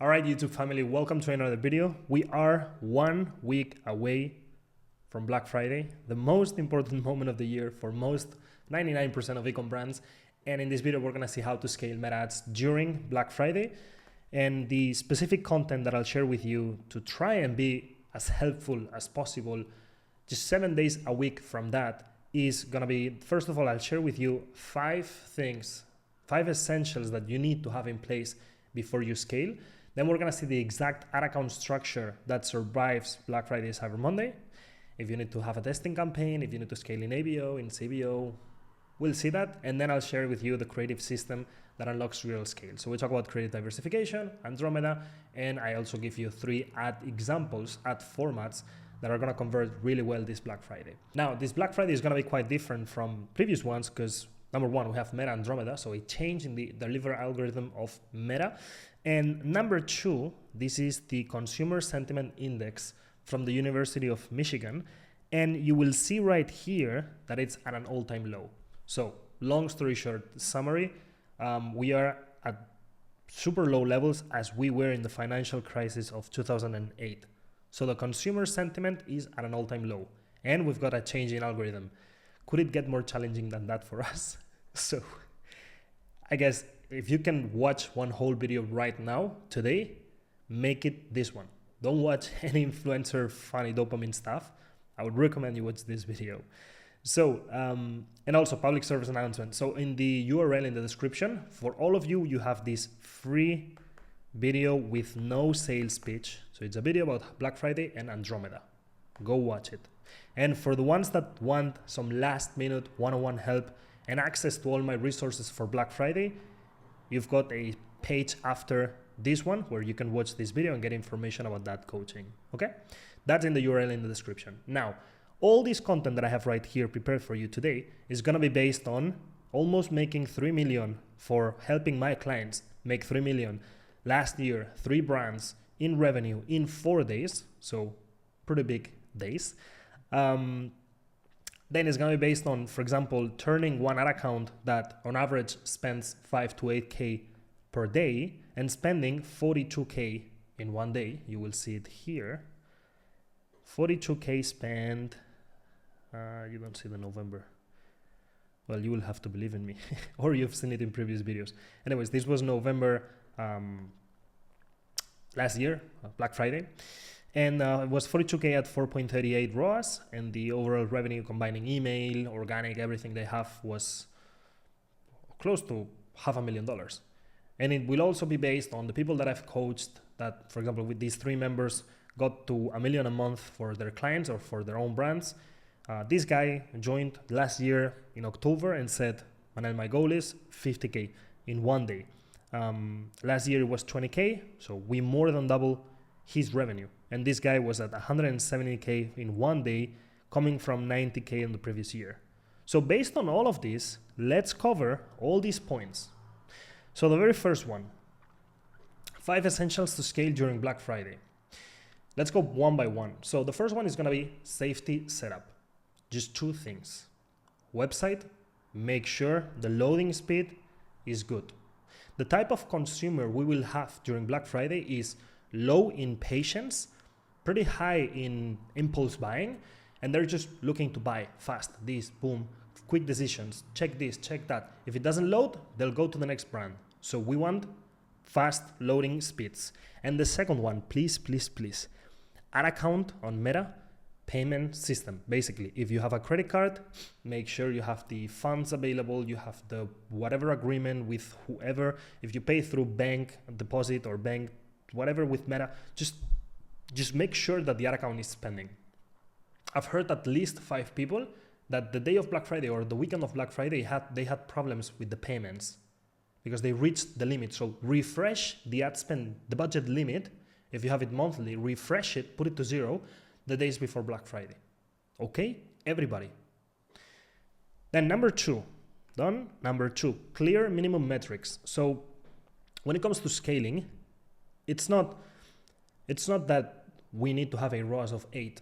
Alright, YouTube family, welcome to another video. We are 1 week away from Black Friday, the most important moment of the year for most 99% of e-com brands. And in this video, we're gonna see how to scale Meta ads during Black Friday. And the specific content that I'll share with you to try and be as helpful as possible, just 7 days a week from that, is gonna be, first of all, I'll share with you 5 essentials that you need to have in place before you scale. Then we're gonna see the exact ad account structure that survives Black Friday, Cyber Monday. If you need to have a testing campaign, if you need to scale in ABO, in CBO, we'll see that. And then I'll share with you the creative system that unlocks real scale. So we talk about creative diversification, Andromeda, and I also give you 3 ad examples, ad formats that are gonna convert really well this Black Friday. Now, this Black Friday is gonna be quite different from previous ones because number one, we have Meta Andromeda, so a change in the delivery algorithm of Meta. And number 2, this is the Consumer Sentiment Index from the University of Michigan. And you will see right here that it's at an all-time low. So long story short, summary, we are at super low levels as we were in the financial crisis of 2008. So the consumer sentiment is at an all-time low. And we've got a change in algorithm. Could it get more challenging than that for us? So I guess if you can watch one whole video right now, today, make it this one. Don't watch any influencer funny dopamine stuff. I would recommend you watch this video. So, and also public service announcement. So in the URL in the description, for all of you, you have this free video with no sales pitch. So it's a video about Black Friday and Andromeda. Go watch it. And for the ones that want some last minute one-on-one help and access to all my resources for Black Friday, you've got a page after this one where you can watch this video and get information about that coaching, okay? That's in the URL in the description. Now, all this content that I have right here prepared for you today is gonna be based on almost making 3 million for helping my clients make 3 million last year, 3 brands in revenue in 4 days, so pretty big days. Then it's going to be based on, for example, turning one ad account that on average spends 5 to 8K per day and spending 42K in 1 day. You will see it here. 42K spent, you don't see the November. Well, you will have to believe in me or you've seen it in previous videos. Anyways, this was November last year, Black Friday. And it was 42K at 4.38 ROAS, and the overall revenue combining email, organic, everything they have was close to $500,000. And it will also be based on the people that I've coached that, for example, with these 3 members got to $1 million a month for their clients or for their own brands. This guy joined last year in October and said, Manel, my goal is 50K in 1 day. Last year it was 20K, so we more than double his revenue. And this guy was at 170K in 1 day, coming from 90K in the previous year. So based on all of this, let's cover all these points. So the very first one, 5 essentials to scale during Black Friday. Let's go one by one. So the first one is gonna be safety setup. Just 2 things. Website, make sure the loading speed is good. The type of consumer we will have during Black Friday is low in patience, pretty high in impulse buying, and they're just looking to buy fast, this, boom, quick decisions, check this, check that. If it doesn't load, they'll go to the next brand. So we want fast loading speeds. And the second one, please, ad account on Meta, payment system. Basically, if you have a credit card, make sure you have the funds available, you have the whatever agreement with whoever. If you pay through bank deposit or bank whatever with Meta, just make sure that the ad account is spending. I've heard at least 5 people that the day of Black Friday or the weekend of Black Friday they had problems with the payments because they reached the limit. So refresh the ad spend, the budget limit. If you have it monthly, refresh it, put it to 0 the days before Black Friday. Okay, everybody. Then number 2, done. Number 2, clear minimum metrics. So when it comes to scaling, it's not that we need to have a ROAS of 8.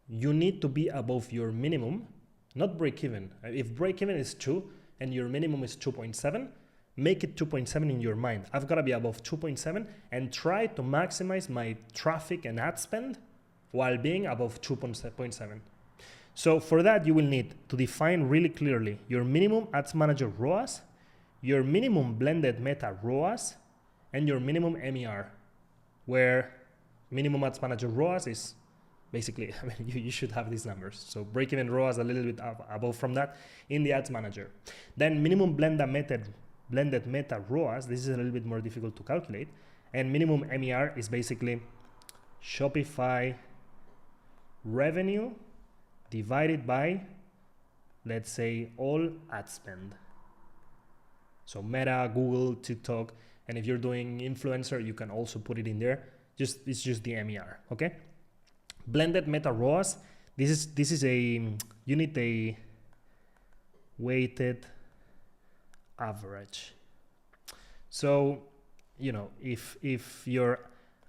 You need to be above your minimum, not break even. If break even is 2 and your minimum is 2.7, make it 2.7 in your mind. I've got to be above 2.7 and try to maximize my traffic and ad spend while being above 2.7. So for that, you will need to define really clearly your minimum Ads Manager ROAS, your minimum blended meta ROAS, and your minimum MER, where minimum Ads Manager ROAS is basically, I mean, you should have these numbers. So break-even ROAS a little bit above from that in the Ads Manager. Then minimum blended meta ROAS, this is a little bit more difficult to calculate. And minimum MER is basically Shopify revenue divided by, let's say, all ad spend. So Meta, Google, TikTok, and if you're doing influencer, you can also put it in there. It's just the MER, okay? Blended meta ROAS, this is a, you need a weighted average. So, you know, if your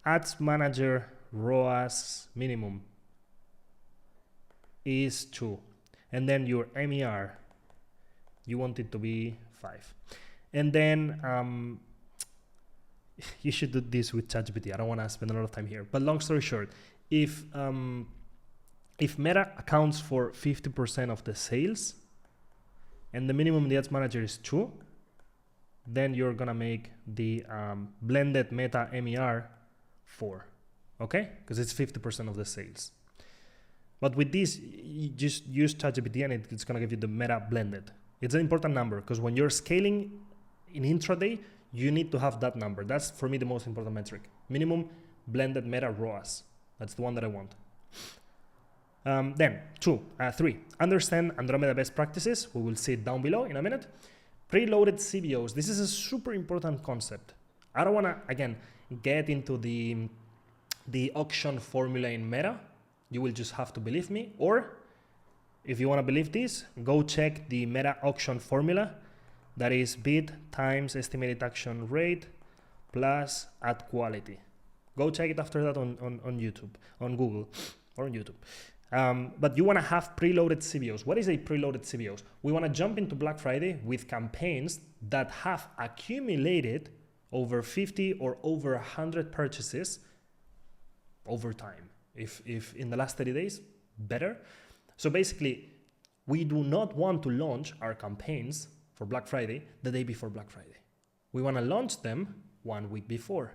Ads Manager ROAS minimum is 2, and then your MER, you want it to be 5. And then you should do this with ChatGPT. I don't want to spend a lot of time here. But long story short, if Meta accounts for 50% of the sales, and the minimum in the Ads Manager is 2, then you're gonna make the blended Meta MER 4, okay? Because it's 50% of the sales. But with this, you just use ChatGPT and it's gonna give you the Meta blended. It's an important number because when you're scaling in intraday, you need to have that number. That's for me the most important metric. Minimum blended Meta ROAS. That's the one that I want. Then 3, understand Andromeda best practices. We will see it down below in a minute. Preloaded CBOs. This is a super important concept. I don't want to, again, get into the auction formula in Meta. You will just have to believe me. Or if you want to believe this, go check the Meta auction formula. That is bid times estimated action rate plus ad quality. Go check it after that on YouTube, on Google, or on YouTube. But you want to have preloaded CBOs. What is a preloaded CBOs? We want to jump into Black Friday with campaigns that have accumulated over 50 or over 100 purchases over time. If in the last 30 days, better. So basically, we do not want to launch our campaigns for Black Friday the day before Black Friday. We want to launch them 1 week before,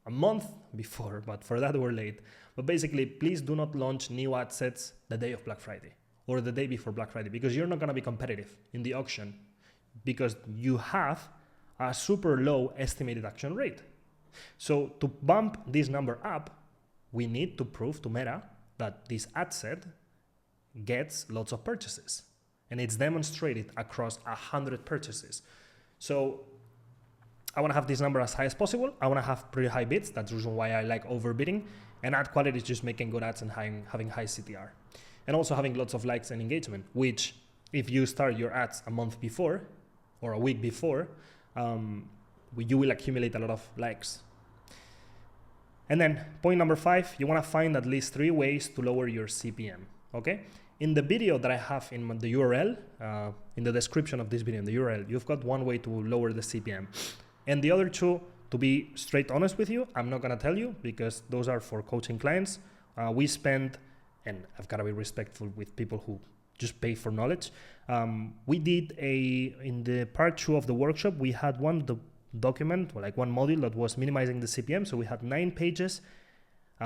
a month before, but for that we're late. But basically, please do not launch new ad sets the day of Black Friday or the day before Black Friday, because you're not going to be competitive in the auction because you have a super low estimated action rate. So to bump this number up, we need to prove to Meta that this ad set gets lots of purchases. And it's demonstrated across 100 purchases. So I want to have this number as high as possible. I want to have pretty high bids. That's the reason why I like overbidding. And ad quality is just making good ads and having high CTR. And also having lots of likes and engagement, which if you start your ads a month before or a week before, you will accumulate a lot of likes. And then point number 5, you want to find at least 3 ways to lower your CPM, okay? In the video that I have in the URL, in the description of this video, in the URL, you've got 1 way to lower the CPM. And the other 2, to be straight honest with you, I'm not going to tell you because those are for coaching clients. We spend, and I've got to be respectful with people who just pay for knowledge. We did in the part 2 of the workshop, we had one document, like one module that was minimizing the CPM. So we had 9 pages.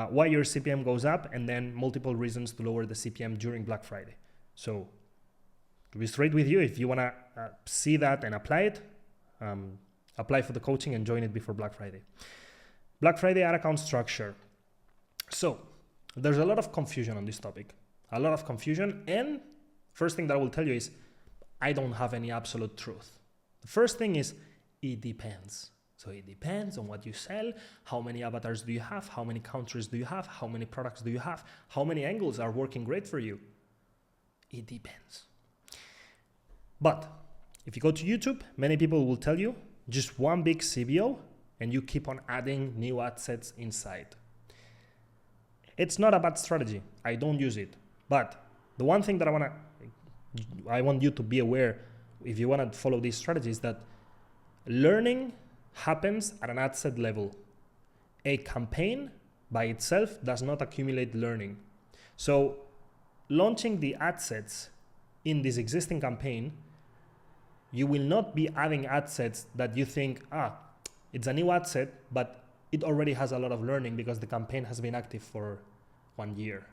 Why your CPM goes up, and then multiple reasons to lower the CPM during Black Friday. So to be straight with you, if you want to see that and apply it, apply for the coaching and join it before Black Friday. Black Friday ad account structure. So there's a lot of confusion on this topic, a lot of confusion. And first thing that I will tell you is I don't have any absolute truth. The first thing is it depends. So it depends on what you sell, how many avatars do you have, how many countries do you have, how many products do you have, how many angles are working great for you. It depends. But if you go to YouTube, many people will tell you just one big CBO and you keep on adding new ad sets inside. It's not a bad strategy. I don't use it. But the one thing that I want you to be aware if you want to follow this strategy is that Learning happens at an ad set level. A campaign by itself does not accumulate learning. So launching the ad sets in this existing campaign, you will not be adding ad sets that you think, it's a new ad set, but it already has a lot of learning because the campaign has been active for 1 year.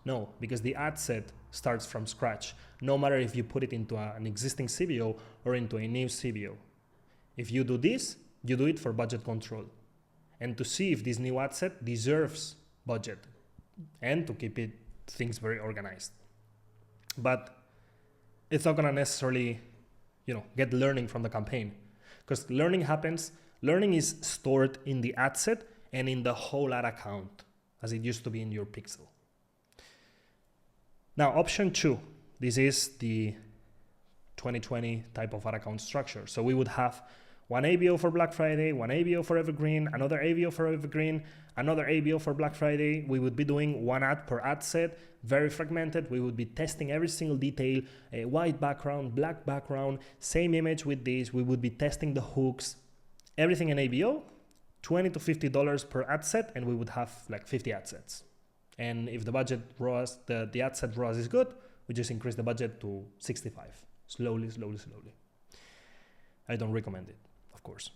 No, because the ad set starts from scratch, no matter if you put it into an existing CBO or into a new CBO. If you do this, you do it for budget control and to see if this new ad set deserves budget and to keep things very organized. But it's not gonna necessarily, get learning from the campaign, because learning is stored in the ad set and in the whole ad account as it used to be in your pixel. Now, option 2, this is the 2020 type of ad account structure. So we would have one ABO for Black Friday, one ABO for Evergreen, another ABO for Evergreen, another ABO for Black Friday. We would be doing one ad per ad set, very fragmented. We would be testing every single detail, a white background, black background, same image with this. We would be testing the hooks, everything in ABO, $20 to $50 per ad set, and we would have like 50 ad sets. And if the budget ROAS, the ad set ROAS is good, we just increase the budget to 65. Slowly. I don't recommend it, of course.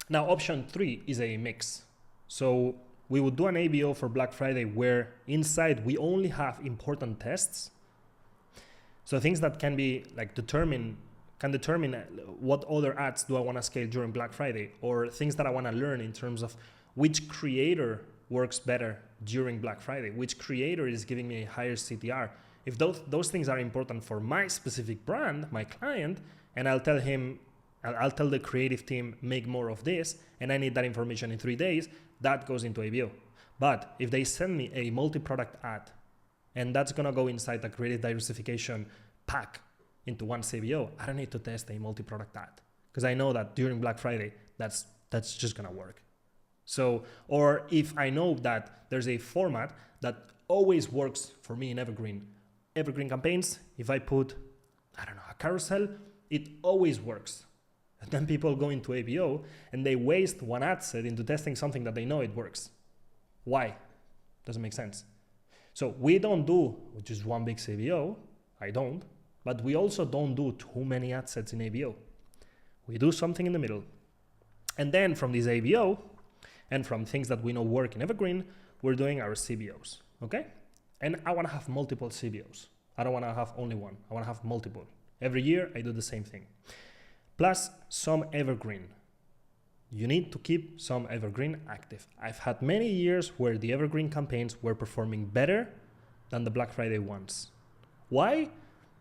Now, option 3 is a mix. So we would do an ABO for Black Friday where inside we only have important tests. So things that can be like determine what other ads do I want to scale during Black Friday, or things that I want to learn in terms of which creator works better during Black Friday, which creator is giving me a higher CTR. If those things are important for my specific brand, my client, and I'll tell the creative team, make more of this, and I need that information in 3 days, that goes into ABO. But if they send me a multi-product ad, and that's gonna go inside the creative diversification pack into one CBO, I don't need to test a multi-product ad, because I know that during Black Friday, that's just gonna work. So, or if I know that there's a format that always works for me in Evergreen campaigns, if I put, a carousel, it always works. And then people go into ABO and they waste one ad set into testing something that they know it works. Why? Doesn't make sense. So we don't do just one big CBO, I don't, but we also don't do too many ad sets in ABO. We do something in the middle. And then from this ABO, and from things that we know work in Evergreen, we're doing our CBOs, okay? And I wanna have multiple CBOs. I don't wanna have only one, I wanna have multiple. Every year, I do the same thing. Plus some Evergreen. You need to keep some Evergreen active. I've had many years where the Evergreen campaigns were performing better than the Black Friday ones. Why?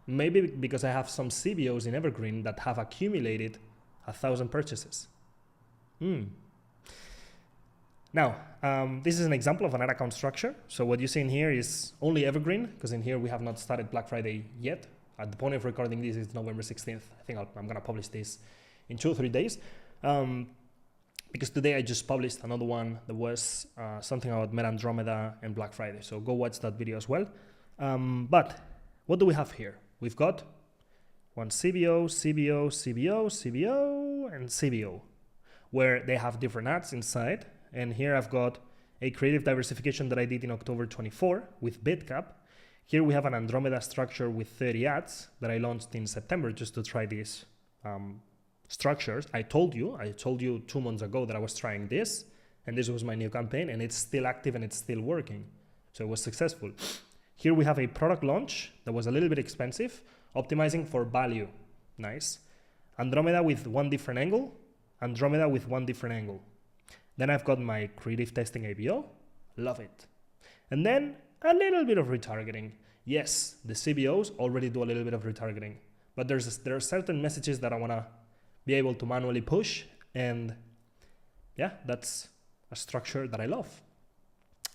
Maybe because I have some CBOs in Evergreen that have accumulated 1,000 purchases. Now, this is an example of an ad account structure. So what you see in here is only Evergreen, because in here we have not started Black Friday yet. At the point of recording this, it's November 16th. I think I'm going to publish this in 2 or 3 days. Because today I just published another one that was something about Meta Andromeda and Black Friday. So go watch that video as well. But what do we have here? We've got one CBO, CBO, CBO, CBO, and CBO, where they have different ads inside. And here I've got a creative diversification that I did in October 24 with BidCap. Here we have an Andromeda structure with 30 ads that I launched in September just to try these structures. I told you 2 months ago that I was trying this, and this was my new campaign, and it's still active and it's still working. So it was successful. Here we have a product launch that was a little bit expensive, optimizing for value. Nice. Andromeda with one different angle, Andromeda with one different angle. Then I've got my creative testing ABO, love it. And then a little bit of retargeting. Yes, the CBOs already do a little bit of retargeting, but there are certain messages that I wanna be able to manually push, and yeah, that's a structure that I love.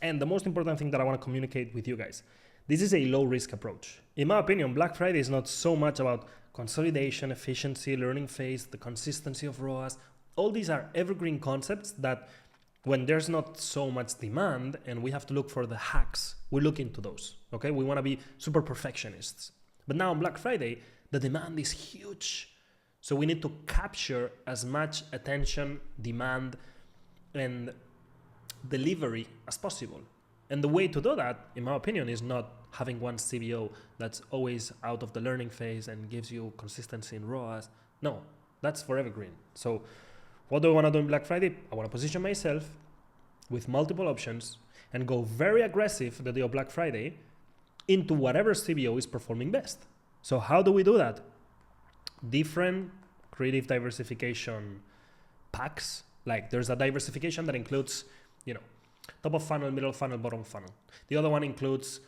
And the most important thing that I wanna communicate with you guys, this is a low risk approach. In my opinion, Black Friday is not so much about consolidation, efficiency, learning phase, the consistency of ROAS. All these are evergreen concepts that when there's not so much demand and we have to look for the hacks, we look into those, okay? We wanna be super perfectionists. But now on Black Friday, the demand is huge. So we need to capture as much attention, demand, and delivery as possible. And the way to do that, in my opinion, is not having one CBO that's always out of the learning phase and gives you consistency in ROAS. No, that's for evergreen. So what do I want to do in Black Friday? I want to position myself with multiple options and go very aggressive the day of Black Friday into whatever CBO is performing best. So how do we do that? Different creative diversification packs. Like there's a diversification that includes, top of funnel, middle funnel, bottom funnel. The other one includes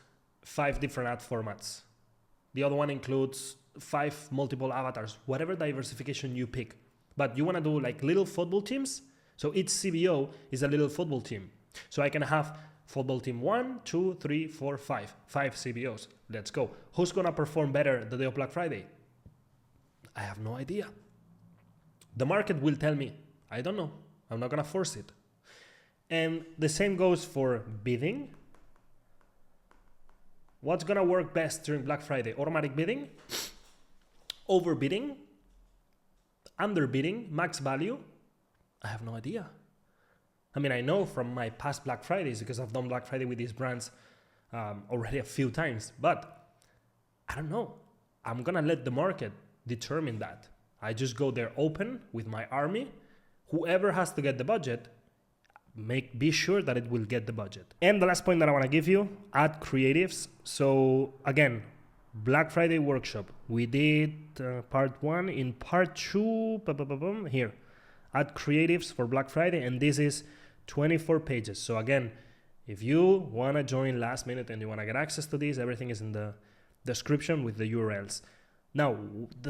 5 different ad formats. The other one includes 5 multiple avatars, whatever diversification you pick. But you want to do like little football teams. So each CBO is a little football team. So I can have football team 1, 2, 3, 4, 5. 5 CBOs. Let's go. Who's going to perform better the day of Black Friday? I have no idea. The market will tell me. I don't know. I'm not going to force it. And the same goes for bidding. What's going to work best during Black Friday? Automatic bidding, overbidding, underbidding, max value? I have no idea. I mean, I know from my past Black Fridays because I've done Black Friday with these brands already a few times, but I don't know. I'm going to let the market determine that. I just go there open with my army. Whoever has to get the budget, be sure that it will get the budget. And the last point that I want to give you, add creatives. So again, Black Friday workshop. We did part 1. In part 2, here, add creatives for Black Friday. And this is 24 pages. So again, if you want to join last minute and you want to get access to this, everything is in the description with the URLs. Now,